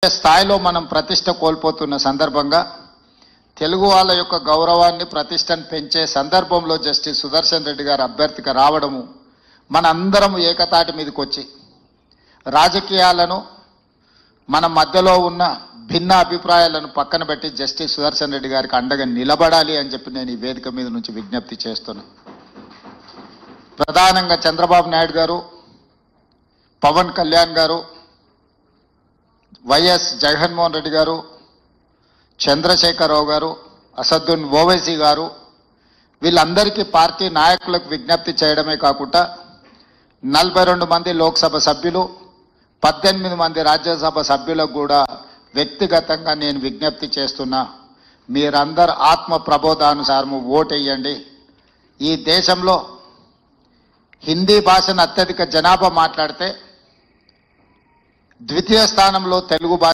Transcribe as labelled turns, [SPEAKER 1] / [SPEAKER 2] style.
[SPEAKER 1] స్థాయిలో మనం ప్రతిష్ట కోల్పోతున్న సందర్భంగా తెలుగు వాళ్ళ యొక్క గౌరవాన్ని ప్రతిష్టను పెంచే సందర్భంలో జస్టిస్ సుదర్శన్ రెడ్డి గారు అభ్యర్థిగా రావడము మనందరం ఏకతాటి మీదకి వచ్చి రాజకీయాలను మన మధ్యలో ఉన్న భిన్న అభిప్రాయాలను పక్కన పెట్టి జస్టిస్ సుదర్శన్ రెడ్డి గారికి అండగా నిలబడాలి అని చెప్పి నేను ఈ వేదిక మీద నుంచి విజ్ఞప్తి చేస్తున్నా. ప్రధానంగా చంద్రబాబు నాయుడు గారు, పవన్ కళ్యాణ్ గారు, వైఎస్ జగన్మోహన్ రెడ్డి గారు, చంద్రశేఖరరావు గారు, అసదుద్దీన్ ఓవైసీ గారు, వీళ్ళందరికీ పార్టీ నాయకులకు విజ్ఞప్తి చేయడమే కాకుండా 42 మంది లోక్సభ సభ్యులు, 18 మంది రాజ్యసభ సభ్యులకు కూడా వ్యక్తిగతంగా నేను విజ్ఞప్తి చేస్తున్నా. మీరందరూ ఆత్మ ప్రబోధానుసారము ఓటేయండి. ఈ దేశంలో హిందీ భాషను అత్యధిక జనాభా మాట్లాడితే ద్వితీయ స్థానంలో తెలుగు భాష